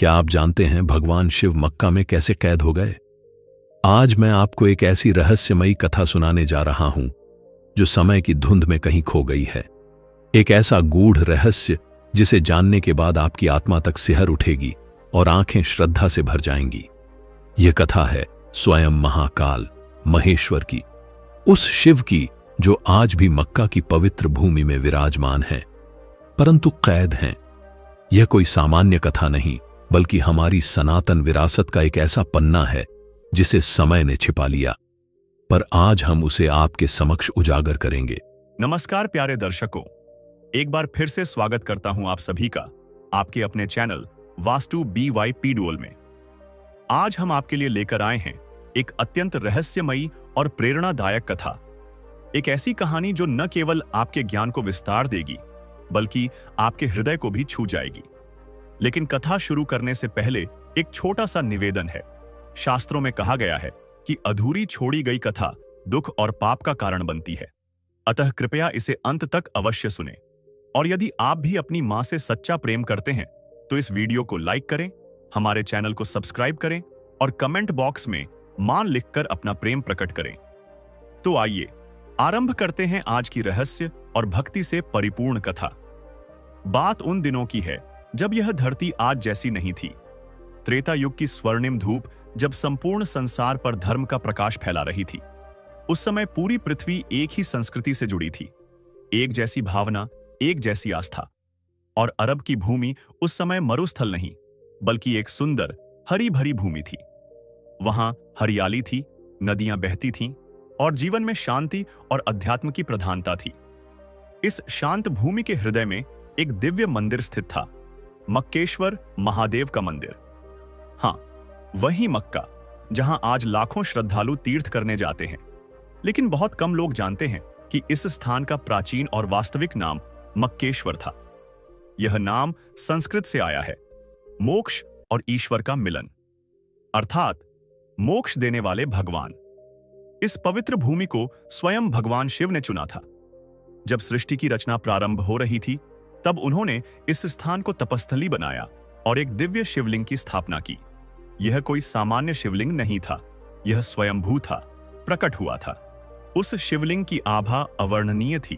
क्या आप जानते हैं भगवान शिव मक्का में कैसे कैद हो गए? आज मैं आपको एक ऐसी रहस्यमयी कथा सुनाने जा रहा हूं जो समय की धुंध में कहीं खो गई है। एक ऐसा गूढ़ रहस्य जिसे जानने के बाद आपकी आत्मा तक सिहर उठेगी और आंखें श्रद्धा से भर जाएंगी। यह कथा है स्वयं महाकाल महेश्वर की, उस शिव की जो आज भी मक्का की पवित्र भूमि में विराजमान है, परंतु कैद हैं। यह कोई सामान्य कथा नहीं, बल्कि हमारी सनातन विरासत का एक ऐसा पन्ना है जिसे समय ने छिपा लिया, पर आज हम उसे आपके समक्ष उजागर करेंगे। नमस्कार प्यारे दर्शकों, एक बार फिर से स्वागत करता हूं आप सभी का आपके अपने चैनल वास्तु BYP डुअल में। आज हम आपके लिए लेकर आए हैं एक अत्यंत रहस्यमयी और प्रेरणादायक कथा। एक ऐसी कहानी जो न केवल आपके ज्ञान को विस्तार देगी, बल्कि आपके हृदय को भी छू जाएगी। लेकिन कथा शुरू करने से पहले एक छोटा सा निवेदन है। शास्त्रों में कहा गया है कि अधूरी छोड़ी गई कथा दुख और पाप का कारण बनती है, अतः कृपया इसे अंत तक अवश्य सुनें। और यदि आप भी अपनी मां से सच्चा प्रेम करते हैं तो इस वीडियो को लाइक करें, हमारे चैनल को सब्सक्राइब करें और कमेंट बॉक्स में मां लिखकर अपना प्रेम प्रकट करें। तो आइए आरंभ करते हैं आज की रहस्य और भक्ति से परिपूर्ण कथा। बात उन दिनों की है जब यह धरती आज जैसी नहीं थी। त्रेता युग की स्वर्णिम धूप जब संपूर्ण संसार पर धर्म का प्रकाश फैला रही थी। उस समय पूरी पृथ्वी एक ही संस्कृति से जुड़ी थी, एक जैसी भावना, एक जैसी आस्था। और अरब की भूमि उस समय मरुस्थल नहीं, बल्कि एक सुंदर हरी भरी भूमि थी। वहां हरियाली थी, नदियां बहती थीं और जीवन में शांति और अध्यात्म की प्रधानता थी। इस शांत भूमि के हृदय में एक दिव्य मंदिर स्थित था, मक्केश्वर महादेव का मंदिर। हां, वही मक्का जहां आज लाखों श्रद्धालु तीर्थ करने जाते हैं। लेकिन बहुत कम लोग जानते हैं कि इस स्थान का प्राचीन और वास्तविक नाम मक्केश्वर था। यह नाम संस्कृत से आया है, मोक्ष और ईश्वर का मिलन, अर्थात मोक्ष देने वाले भगवान। इस पवित्र भूमि को स्वयं भगवान शिव ने चुना था। जब सृष्टि की रचना प्रारंभ हो रही थी, तब उन्होंने इस स्थान को तपस्थली बनाया और एक दिव्य शिवलिंग की स्थापना की। यह कोई सामान्य शिवलिंग नहीं था, यह स्वयंभू था, प्रकट हुआ था। उस शिवलिंग की आभा अवर्णनीय थी।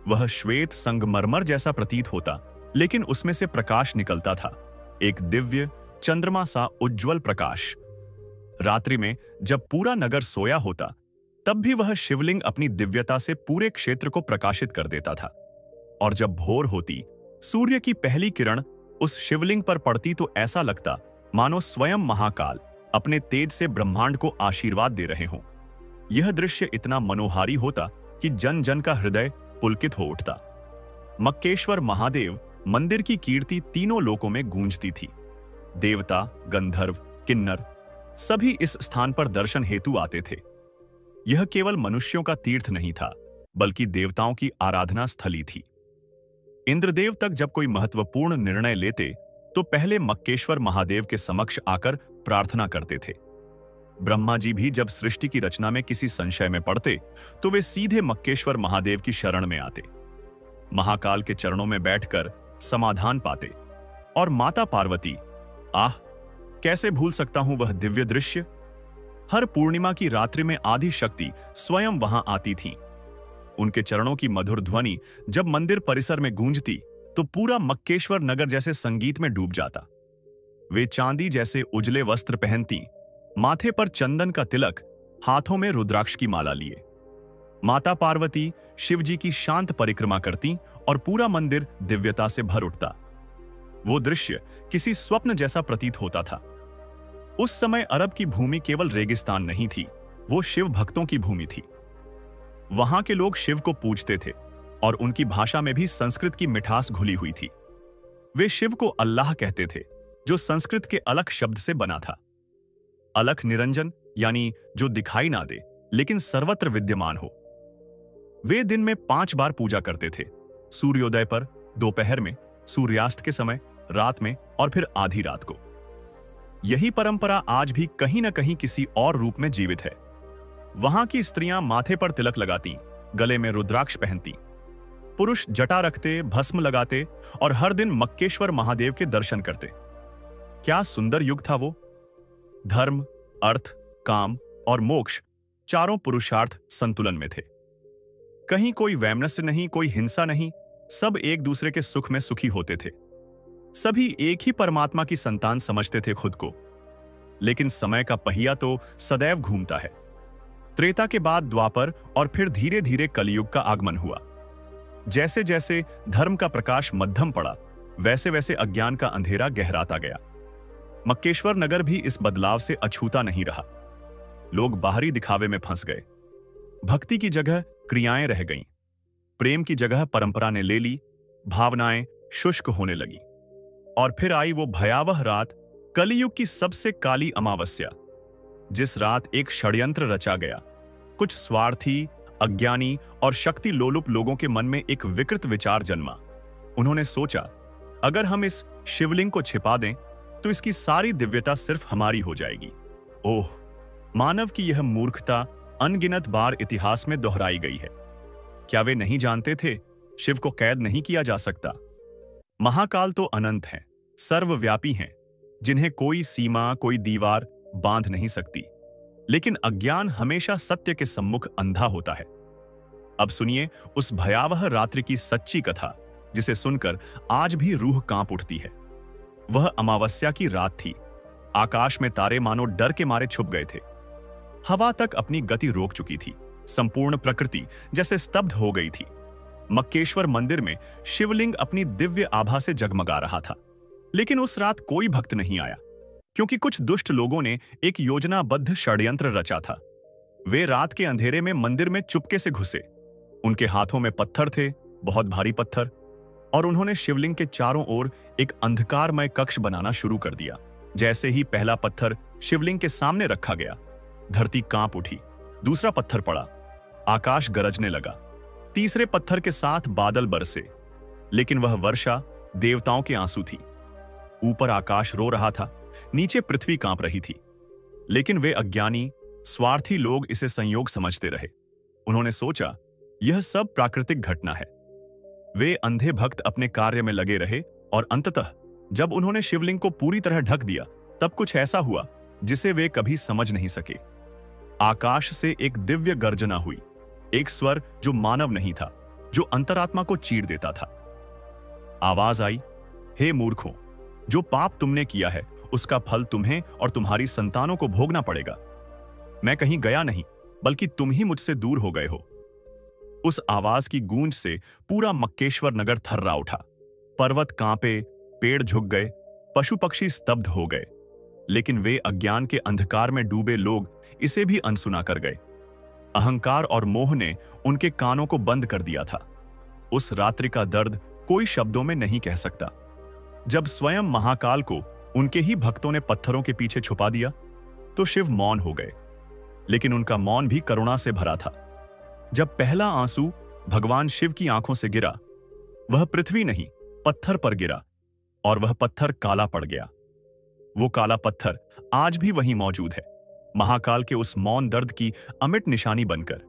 वह श्वेत संगमरमर जैसा प्रतीत होता, लेकिन उसमें से प्रकाश निकलता था, एक दिव्य चंद्रमा सा उज्ज्वल प्रकाश। रात्रि में जब पूरा नगर सोया होता, तब भी वह शिवलिंग अपनी दिव्यता से पूरे क्षेत्र को प्रकाशित कर देता था। और जब भोर होती, सूर्य की पहली किरण उस शिवलिंग पर पड़ती तो ऐसा लगता मानो स्वयं महाकाल अपने तेज से ब्रह्मांड को आशीर्वाद दे रहे हों। यह दृश्य इतना मनोहारी होता कि जन जन का हृदय पुलकित हो उठता। मक्केश्वर महादेव मंदिर की कीर्ति तीनों लोकों में गूंजती थी। देवता, गंधर्व, किन्नर सभी इस स्थान पर दर्शन हेतु आते थे। यह केवल मनुष्यों का तीर्थ नहीं था, बल्कि देवताओं की आराधना स्थली थी। इंद्रदेव तक जब कोई महत्वपूर्ण निर्णय लेते तो पहले मक्केश्वर महादेव के समक्ष आकर प्रार्थना करते थे। ब्रह्मा जी भी जब सृष्टि की रचना में किसी संशय में पड़ते तो वे सीधे मक्केश्वर महादेव की शरण में आते, महाकाल के चरणों में बैठकर समाधान पाते। और माता पार्वती, आह, कैसे भूल सकता हूं वह दिव्य दृश्य। हर पूर्णिमा की रात्रि में आदि शक्ति स्वयं वहां आती थीं। उनके चरणों की मधुर ध्वनि जब मंदिर परिसर में गूंजती तो पूरा मक्केश्वर नगर जैसे संगीत में डूब जाता। वे चांदी जैसे उजले वस्त्र पहनती, माथे पर चंदन का तिलक, हाथों में रुद्राक्ष की माला लिए। माता पार्वती शिवजी की शांत परिक्रमा करती और पूरा मंदिर दिव्यता से भर उठता। वो दृश्य किसी स्वप्न जैसा प्रतीत होता था। उस समय अरब की भूमि केवल रेगिस्तान नहीं थी, वो शिव भक्तों की भूमि थी। वहां के लोग शिव को पूजते थे और उनकी भाषा में भी संस्कृत की मिठास घुली हुई थी। वे शिव को अल्लाह कहते थे, जो संस्कृत के अलख शब्द से बना था। अलख निरंजन यानी जो दिखाई ना दे लेकिन सर्वत्र विद्यमान हो। वे दिन में 5 बार पूजा करते थे, सूर्योदय पर, दोपहर में, सूर्यास्त के समय, रात में और फिर आधी रात को। यही परंपरा आज भी कहीं न कहीं किसी और रूप में जीवित है। वहां की स्त्रियां माथे पर तिलक लगाती, गले में रुद्राक्ष पहनती, पुरुष जटा रखते, भस्म लगाते और हर दिन मक्केश्वर महादेव के दर्शन करते। क्या सुंदर युग था वो। धर्म, अर्थ, काम और मोक्ष चारों पुरुषार्थ संतुलन में थे। कहीं कोई वैमनस्य नहीं, कोई हिंसा नहीं, सब एक दूसरे के सुख में सुखी होते थे। सभी एक ही परमात्मा की संतान समझते थे खुद को। लेकिन समय का पहिया तो सदैव घूमता है। त्रेता के बाद द्वापर और फिर धीरे धीरे कलयुग का आगमन हुआ। जैसे जैसे धर्म का प्रकाश मध्यम पड़ा, वैसे वैसे अज्ञान का अंधेरा गहराता गया। मक्केश्वर नगर भी इस बदलाव से अछूता नहीं रहा। लोग बाहरी दिखावे में फंस गए। भक्ति की जगह क्रियाएं रह गईं। प्रेम की जगह परंपरा ने ले ली। भावनाएं शुष्क होने लगी। और फिर आई वो भयावह रात, कलियुग की सबसे काली अमावस्या, जिस रात एक षड्यंत्र रचा गया। कुछ स्वार्थी, अज्ञानी और शक्ति लोलुप लोगों के मन में एक विकृत विचार जन्मा। उन्होंने सोचा, अगर हम इस शिवलिंग को छिपा दें तो इसकी सारी दिव्यता सिर्फ हमारी हो जाएगी। ओह, मानव की यह मूर्खता अनगिनत बार इतिहास में दोहराई गई है। क्या वे नहीं जानते थे शिव को कैद नहीं किया जा सकता? महाकाल तो अनंत हैं, सर्वव्यापी हैं, जिन्हें कोई सीमा, कोई दीवार बांध नहीं सकती। लेकिन अज्ञान हमेशा सत्य के सम्मुख अंधा होता है। अब सुनिए उस भयावह रात्रि की सच्ची कथा, जिसे सुनकर आज भी रूह कांप उठती है। वह अमावस्या की रात थी। आकाश में तारे मानो डर के मारे छुप गए थे। हवा तक अपनी गति रोक चुकी थी। संपूर्ण प्रकृति जैसे स्तब्ध हो गई थी। मक्केश्वर मंदिर में शिवलिंग अपनी दिव्य आभा से जगमगा रहा था। लेकिन उस रात कोई भक्त नहीं आया, क्योंकि कुछ दुष्ट लोगों ने एक योजनाबद्ध षड्यंत्र रचा था। वे रात के अंधेरे में मंदिर में चुपके से घुसे। उनके हाथों में पत्थर थे, बहुत भारी पत्थर, और उन्होंने शिवलिंग के चारों ओर एक अंधकारमय कक्ष बनाना शुरू कर दिया। जैसे ही पहला पत्थर शिवलिंग के सामने रखा गया, धरती कांप उठी। दूसरा पत्थर पड़ा, आकाश गरजने लगा। तीसरे पत्थर के साथ बादल बरसे, लेकिन वह वर्षा देवताओं के आंसू थी। ऊपर आकाश रो रहा था, नीचे पृथ्वी कांप रही थी। लेकिन वे अज्ञानी, स्वार्थी लोग इसे संयोग समझते रहे। उन्होंने सोचा, यह सब प्राकृतिक घटना है। वे अंधे भक्त अपने कार्य में लगे रहे, और अंततः जब उन्होंने शिवलिंग को पूरी तरह ढक दिया, तब कुछ ऐसा हुआ जिसे वे कभी समझ नहीं सके। आकाश से एक दिव्य गर्जना हुई, एक स्वर जो मानव नहीं था, जो अंतरात्मा को चीर देता था। आवाज आई, हे मूर्खों, जो पाप तुमने किया है उसका फल तुम्हें और तुम्हारी संतानों को भोगना पड़ेगा। मैं कहीं गया नहीं, बल्कि तुम ही मुझसे दूर हो गए हो। उस आवाज की गूंज से पूरा मक्केश्वर नगर थर्रा उठा। पर्वत कांपे, पेड़ झुक गए, पशु पक्षी स्तब्ध हो गए। लेकिन वे अज्ञान के अंधकार में डूबे लोग इसे भी अनसुना कर गए। अहंकार और मोह ने उनके कानों को बंद कर दिया था। उस रात्रि का दर्द कोई शब्दों में नहीं कह सकता। जब स्वयं महाकाल को उनके ही भक्तों ने पत्थरों के पीछे छुपा दिया, तो शिव मौन हो गए। लेकिन उनका मौन भी करुणा से भरा था। जब पहला आंसू भगवान शिव की आंखों से गिरा, वह पृथ्वी नहीं, पत्थर पर गिरा, और वह पत्थर काला पड़ गया। वो काला पत्थर आज भी वहीं मौजूद है, महाकाल के उस मौन दर्द की अमिट निशानी बनकर।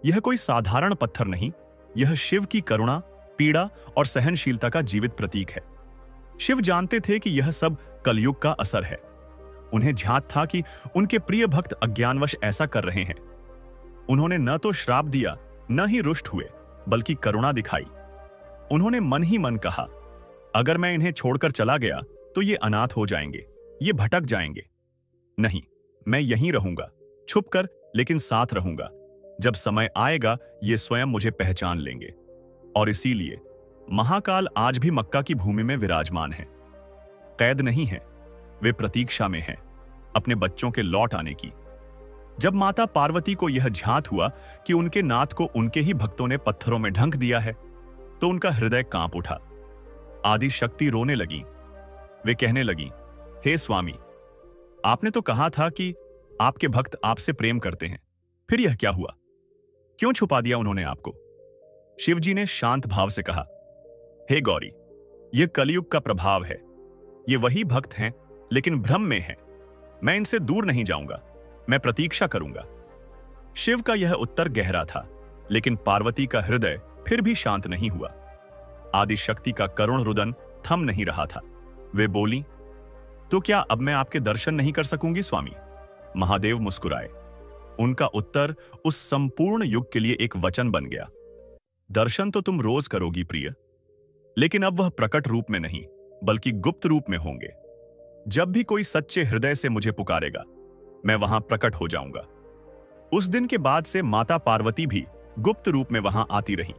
यह कोई साधारण पत्थर नहीं, यह शिव की करुणा, पीड़ा और सहनशीलता का जीवित प्रतीक है। शिव जानते थे कि यह सब कलयुग का असर है। उन्हें झांक था कि उनके प्रिय भक्त अज्ञानवश ऐसा कर रहे हैं। उन्होंने न तो श्राप दिया, न ही रुष्ट हुए, बल्कि करुणा दिखाई। उन्होंने मन ही मन कहा, अगर मैं इन्हें छोड़कर चला गया तो ये अनाथ हो जाएंगे, ये भटक जाएंगे। नहीं, मैं यहीं रहूंगा, छुपकर लेकिन साथ रहूंगा। जब समय आएगा ये स्वयं मुझे पहचान लेंगे। और इसीलिए महाकाल आज भी मक्का की भूमि में विराजमान है। कैद नहीं है, वे प्रतीक्षा में हैं अपने बच्चों के लौट आने की। जब माता पार्वती को यह झांत हुआ कि उनके नाथ को उनके ही भक्तों ने पत्थरों में ढंक दिया है, तो उनका हृदय कांप उठा। आदि शक्ति रोने लगी। वे कहने लगी, हे स्वामी, आपने तो कहा था कि आपके भक्त आपसे प्रेम करते हैं, फिर यह क्या हुआ? क्यों छुपा दिया उन्होंने आपको? शिवजी ने शांत भाव से कहा, हे गौरी, यह कलयुग का प्रभाव है। ये वही भक्त हैं, लेकिन भ्रम में हैं। मैं इनसे दूर नहीं जाऊंगा, मैं प्रतीक्षा करूंगा। शिव का यह उत्तर गहरा था, लेकिन पार्वती का हृदय फिर भी शांत नहीं हुआ। आदि शक्ति का करुण रुदन थम नहीं रहा था। वे बोली, तो क्या अब मैं आपके दर्शन नहीं कर सकूंगी स्वामी? महादेव मुस्कुराए। उनका उत्तर उस संपूर्ण युग के लिए एक वचन बन गया। दर्शन तो तुम रोज करोगी प्रिय, लेकिन अब वह प्रकट रूप में नहीं बल्कि गुप्त रूप में होंगे। जब भी कोई सच्चे हृदय से मुझे पुकारेगा, मैं वहां प्रकट हो जाऊंगा। उस दिन के बाद से माता पार्वती भी गुप्त रूप में वहां आती रही,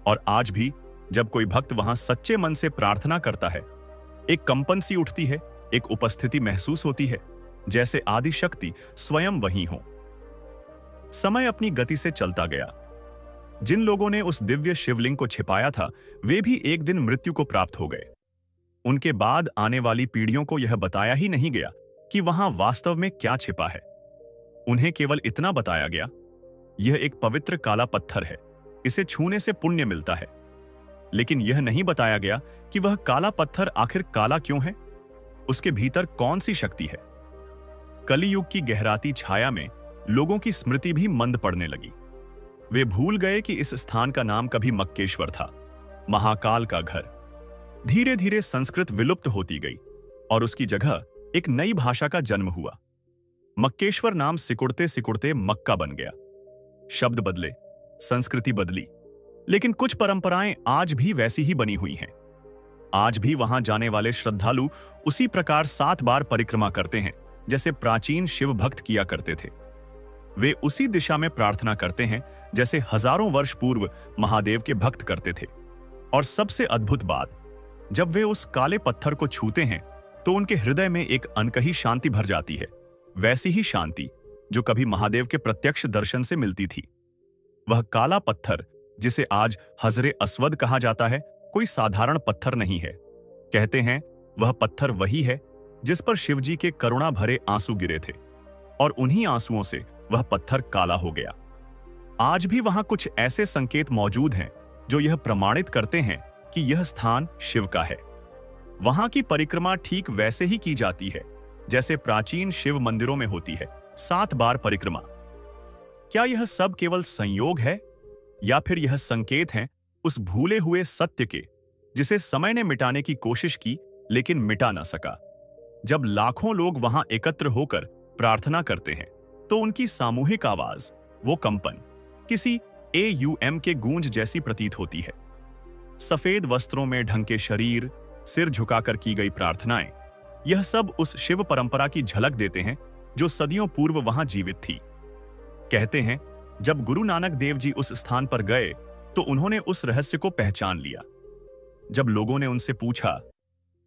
और आज भी जब कोई भक्त वहां सच्चे मन से प्रार्थना करता है, एक कंपन सी उठती है, एक उपस्थिति महसूस होती है, जैसे आदि शक्ति स्वयं वहीं हो। समय अपनी गति से चलता गया। जिन लोगों ने उस दिव्य शिवलिंग को छिपाया था, वे भी एक दिन मृत्यु को प्राप्त हो गए। उनके बाद आने वाली पीढ़ियों को यह बताया ही नहीं गया कि वहां वास्तव में क्या छिपा है। उन्हें केवल इतना बताया गया, यह एक पवित्र काला पत्थर है, इसे छूने से पुण्य मिलता है। लेकिन यह नहीं बताया गया कि वह काला पत्थर आखिर काला क्यों है, उसके भीतर कौन सी शक्ति है। कलियुग की गहराती छाया में लोगों की स्मृति भी मंद पड़ने लगी। वे भूल गए कि इस स्थान का नाम कभी मक्केश्वर था, महाकाल का घर। धीरे धीरे संस्कृत विलुप्त होती गई और उसकी जगह एक नई भाषा का जन्म हुआ। मक्केश्वर नाम सिकुड़ते सिकुड़ते मक्का बन गया। शब्द बदले, संस्कृति बदली, लेकिन कुछ परंपराएं आज भी वैसी ही बनी हुई हैं। आज भी वहां जाने वाले श्रद्धालु उसी प्रकार 7 बार परिक्रमा करते हैं जैसे प्राचीन शिव भक्त किया करते थे। वे उसी दिशा में प्रार्थना करते हैं जैसे हजारों वर्ष पूर्व महादेव के भक्त करते थे। और सबसे अद्भुत बात, जब वे उस काले पत्थर को छूते हैं तो उनके हृदय में एक अनकही शांति भर जाती है, वैसी ही शांति जो कभी महादेव के प्रत्यक्ष दर्शन से मिलती थी। वह काला पत्थर, जिसे आज हजरे अस्वद कहा जाता है, कोई साधारण पत्थर नहीं है। कहते हैं वह पत्थर वही है जिस पर शिवजी के करुणा भरे आंसू गिरे थे, और उन्हीं आंसुओं से वह पत्थर काला हो गया। आज भी वहां कुछ ऐसे संकेत मौजूद हैं जो यह प्रमाणित करते हैं कि यह स्थान शिव का है। वहां की परिक्रमा ठीक वैसे ही की जाती है जैसे प्राचीन शिव मंदिरों में होती है, 7 बार परिक्रमा। क्या यह सब केवल संयोग है, या फिर यह संकेत हैं उस भूले हुए सत्य के, जिसे समय ने मिटाने की कोशिश की लेकिन मिटा ना सका? जब लाखों लोग वहां एकत्र होकर प्रार्थना करते हैं तो उनकी सामूहिक आवाज, वो कंपन, किसी AUM के गूंज जैसी प्रतीत होती है। सफेद वस्त्रों में ढंके शरीर, सिर झुकाकर की गई प्रार्थनाएं, यह सब उस शिव परंपरा की झलक देते हैं जो सदियों पूर्व वहां जीवित थी। कहते हैं जब गुरु नानक देव जी उस स्थान पर गए तो उन्होंने उस रहस्य को पहचान लिया। जब लोगों ने उनसे पूछा,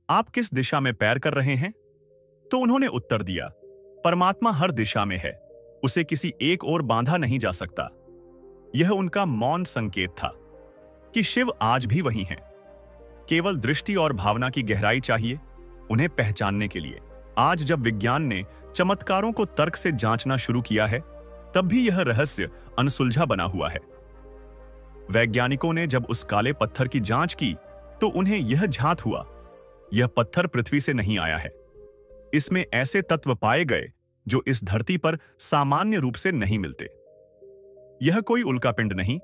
आप किस दिशा में पैर कर रहे हैं, तो उन्होंने उत्तर दिया, परमात्मा हर दिशा में है, उसे किसी एक ओर बांधा नहीं जा सकता। यह उनका मौन संकेत था कि शिव आज भी वही हैं। केवल दृष्टि और भावना की गहराई चाहिए उन्हें पहचानने के लिए। आज जब विज्ञान ने चमत्कारों को तर्क से जांचना शुरू किया है, तब भी यह रहस्य अनसुलझा बना हुआ है। वैज्ञानिकों ने जब उस काले पत्थर की जांच की तो उन्हें यह झांत हुआ, यह पत्थर पृथ्वी से नहीं आया है। इसमें ऐसे तत्व पाए गए जो इस धरती पर सामान्य रूप से नहीं मिलते। यह कोई उल्कापिंड नहीं,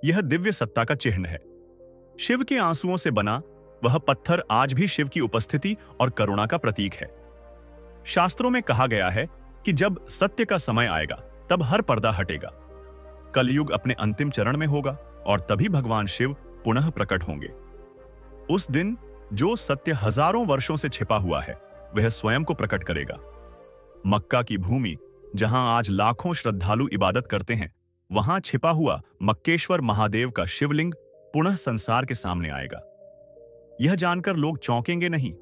यह दिव्य सत्ता का चिन्ह है। शिव के आंसुओं से बना वह पत्थर आज भी शिव की उपस्थिति और करुणा का प्रतीक है। शास्त्रों में कहा गया है कि जब सत्य का समय आएगा तब हर पर्दा हटेगा। कलयुग अपने अंतिम चरण में होगा और तभी भगवान शिव पुनः प्रकट होंगे। उस दिन जो सत्य हजारों वर्षों से छिपा हुआ है वह स्वयं को प्रकट करेगा। मक्का की भूमि, जहां आज लाखों श्रद्धालु इबादत करते हैं, वहां छिपा हुआ मक्केश्वर महादेव का शिवलिंग पुनः संसार के सामने आएगा। यह जानकर लोग चौंकेंगे नहीं,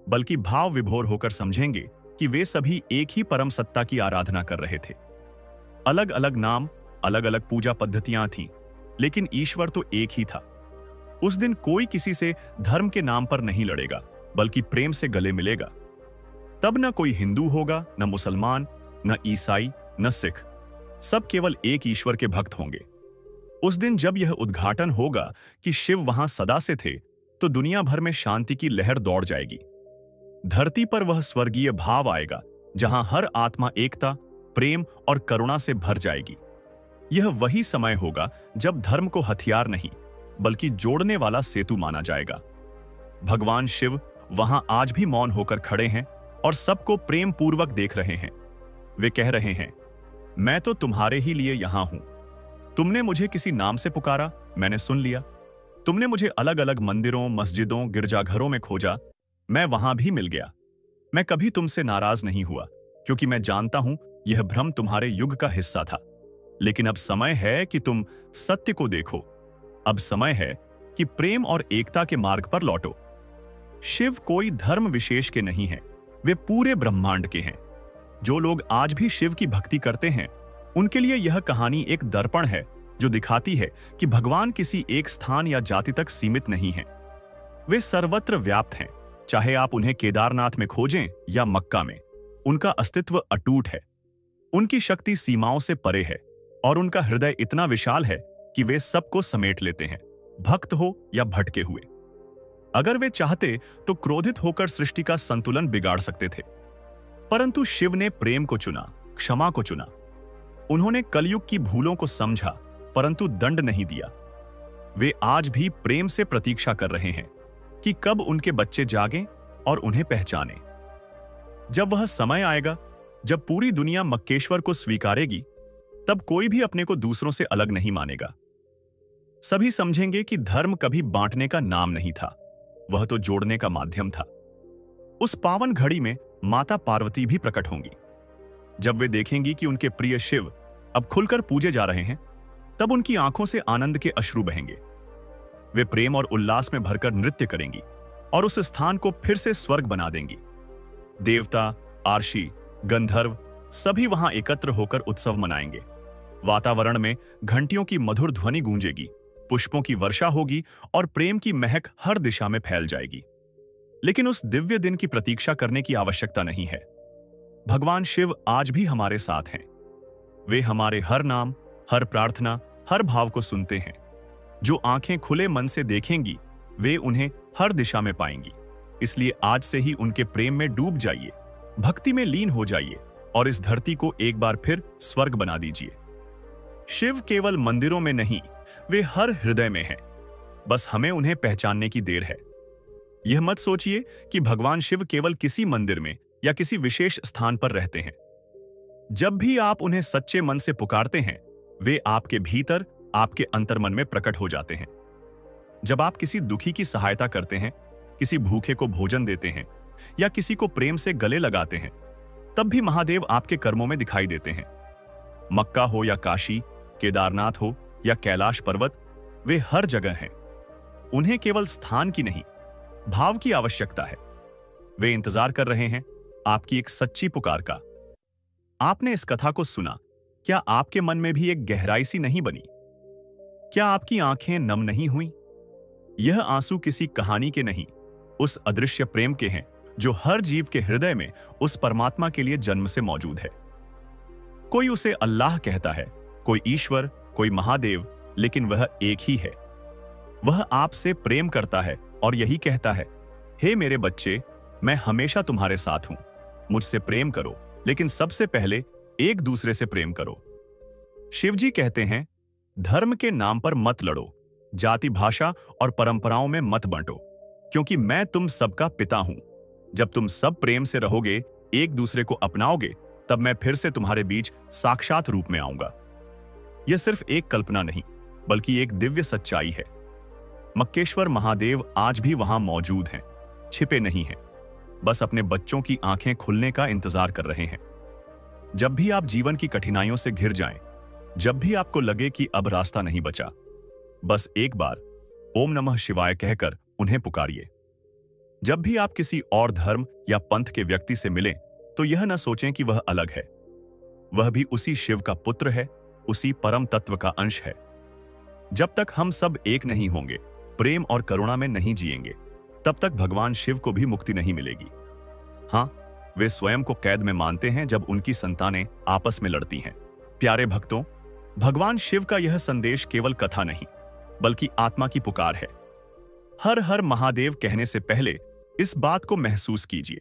बल्कि भाव विभोर होकर समझेंगे कि वे सभी एक ही परम सत्ता की आराधना कर रहे थे। अलग अलग नाम, अलग अलग पूजा पद्धतियां थीं, लेकिन ईश्वर तो एक ही था। उस दिन कोई किसी से धर्म के नाम पर नहीं लड़ेगा, बल्कि प्रेम से गले मिलेगा। तब न कोई हिंदू होगा, न मुसलमान, न ईसाई, न सिख, सब केवल एक ईश्वर के भक्त होंगे। उस दिन जब यह उद्घाटन होगा कि शिव वहां सदा से थे, तो दुनिया भर में शांति की लहर दौड़ जाएगी। धरती पर वह स्वर्गीय भाव आएगा जहां हर आत्मा एकता, प्रेम और करुणा से भर जाएगी। यह वही समय होगा जब धर्म को हथियार नहीं, बल्कि जोड़ने वाला सेतु माना जाएगा। भगवान शिव वहां आज भी मौन होकर खड़े हैं, और सबको प्रेम पूर्वक देख रहे हैं। वे कह रहे हैं, मैं तो तुम्हारे ही लिए यहां हूं। तुमने मुझे किसी नाम से पुकारा, मैंने सुन लिया। तुमने मुझे अलग अलग मंदिरों, मस्जिदों, गिरजाघरों में खोजा, मैं वहां भी मिल गया। मैं कभी तुमसे नाराज नहीं हुआ, क्योंकि मैं जानता हूं यह भ्रम तुम्हारे युग का हिस्सा था। लेकिन अब समय है कि तुम सत्य को देखो। अब समय है कि प्रेम और एकता के मार्ग पर लौटो। शिव कोई धर्म विशेष के नहीं हैं, वे पूरे ब्रह्मांड के हैं। जो लोग आज भी शिव की भक्ति करते हैं, उनके लिए यह कहानी एक दर्पण है जो दिखाती है कि भगवान किसी एक स्थान या जाति तक सीमित नहीं है। वे सर्वत्र व्याप्त हैं, चाहे आप उन्हें केदारनाथ में खोजें या मक्का में। उनका अस्तित्व अटूट है। उनकी शक्ति सीमाओं से परे है और उनका हृदय इतना विशाल है कि वे सबको समेट लेते हैं, भक्त हो या भटके हुए। अगर वे चाहते तो क्रोधित होकर सृष्टि का संतुलन बिगाड़ सकते थे, परंतु शिव ने प्रेम को चुना, क्षमा को चुना। उन्होंने कलयुग की भूलों को समझा, परंतु दंड नहीं दिया। वे आज भी प्रेम से प्रतीक्षा कर रहे हैं कि कब उनके बच्चे जागें और उन्हें पहचानें। जब वह समय आएगा, जब पूरी दुनिया मक्केश्वर को स्वीकारेगी, तब कोई भी अपने को दूसरों से अलग नहीं मानेगा। सभी समझेंगे कि धर्म कभी बांटने का नाम नहीं था, वह तो जोड़ने का माध्यम था। उस पावन घड़ी में माता पार्वती भी प्रकट होंगी। जब वे देखेंगी कि उनके प्रिय शिव अब खुलकर पूजे जा रहे हैं, तब उनकी आंखों से आनंद के अश्रु बहेंगे। वे प्रेम और उल्लास में भरकर नृत्य करेंगी और उस स्थान को फिर से स्वर्ग बना देंगी। देवता, आर्षि, गंधर्व सभी वहां एकत्र होकर उत्सव मनाएंगे। वातावरण में घंटियों की मधुर ध्वनि गूंजेगी, पुष्पों की वर्षा होगी और प्रेम की महक हर दिशा में फैल जाएगी। लेकिन उस दिव्य दिन की प्रतीक्षा करने की आवश्यकता नहीं है। भगवान शिव आज भी हमारे साथ हैं। वे हमारे हर नाम, हर प्रार्थना, हर भाव को सुनते हैं। जो आंखें खुले मन से देखेंगी, वे उन्हें हर दिशा में पाएंगी। इसलिए आज से ही उनके प्रेम में डूब जाइए, भक्ति में लीन हो जाइए और इस धरती को एक बार फिर स्वर्ग बना दीजिए। शिव केवल मंदिरों में नहीं, वे हर हृदय में हैं। बस हमें उन्हें पहचानने की देर है। यह मत सोचिए कि भगवान शिव केवल किसी मंदिर में या किसी विशेष स्थान पर रहते हैं। जब भी आप उन्हें सच्चे मन से पुकारते हैं, वे आपके भीतर, आपके अंतर्मन में प्रकट हो जाते हैं। जब आप किसी दुखी की सहायता करते हैं, किसी भूखे को भोजन देते हैं या किसी को प्रेम से गले लगाते हैं, तब भी महादेव आपके कर्मों में दिखाई देते हैं। मक्का हो या काशी, केदारनाथ हो या कैलाश पर्वत, वे हर जगह हैं। उन्हें केवल स्थान की नहीं, भाव की आवश्यकता है। वे इंतजार कर रहे हैं आपकी एक सच्ची पुकार का। आपने इस कथा को सुना, क्या आपके मन में भी एक गहराई सी नहीं बनी? क्या आपकी आंखें नम नहीं हुई? यह आंसू किसी कहानी के नहीं, उस अदृश्य प्रेम के हैं जो हर जीव के हृदय में उस परमात्मा के लिए जन्म से मौजूद है। कोई उसे अल्लाह कहता है, कोई ईश्वर, कोई महादेव, लेकिन वह एक ही है। वह आपसे प्रेम करता है और यही कहता है, हे मेरे बच्चे, मैं हमेशा तुम्हारे साथ हूं। मुझसे प्रेम करो, लेकिन सबसे पहले एक दूसरे से प्रेम करो। शिवजी कहते हैं, धर्म के नाम पर मत लड़ो, जाति, भाषा और परंपराओं में मत बांटो, क्योंकि मैं तुम सबका पिता हूं। जब तुम सब प्रेम से रहोगे, एक दूसरे को अपनाओगे, तब मैं फिर से तुम्हारे बीच साक्षात रूप में आऊंगा। यह सिर्फ एक कल्पना नहीं, बल्कि एक दिव्य सच्चाई है। मक्केश्वर महादेव आज भी वहां मौजूद हैं, छिपे नहीं हैं, बस अपने बच्चों की आंखें खुलने का इंतजार कर रहे हैं। जब भी आप जीवन की कठिनाइयों से घिर जाएं, जब भी आपको लगे कि अब रास्ता नहीं बचा, बस एक बार ओम नमः शिवाय कहकर उन्हें पुकारिए। जब भी आप किसी और धर्म या पंथ के व्यक्ति से मिलें, तो यह न सोचें कि वह अलग है। वह भी उसी शिव का पुत्र है, उसी परम तत्व का अंश है। जब तक हम सब एक नहीं होंगे, प्रेम और करुणा में नहीं जिएंगे, तब तक भगवान शिव को भी मुक्ति नहीं मिलेगी। हां, वे स्वयं को कैद में मानते हैं जब उनकी संतानें आपस में लड़ती हैं। प्यारे भक्तों, भगवान शिव का यह संदेश केवल कथा नहीं, बल्कि आत्मा की पुकार है। हर हर महादेव कहने से पहले इस बात को महसूस कीजिए।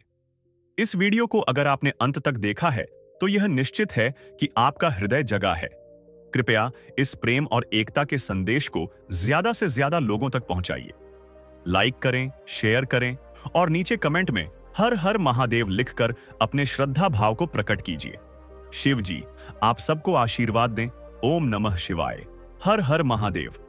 इस वीडियो को अगर आपने अंत तक देखा है, तो यह निश्चित है कि आपका हृदय जगा है। कृपया इस प्रेम और एकता के संदेश को ज्यादा से ज्यादा लोगों तक पहुंचाइए। लाइक करें, शेयर करें और नीचे कमेंट में हर हर महादेव लिखकर अपने श्रद्धा भाव को प्रकट कीजिए। शिव जी आप सबको आशीर्वाद दें। ओम नमः शिवाय। हर हर महादेव।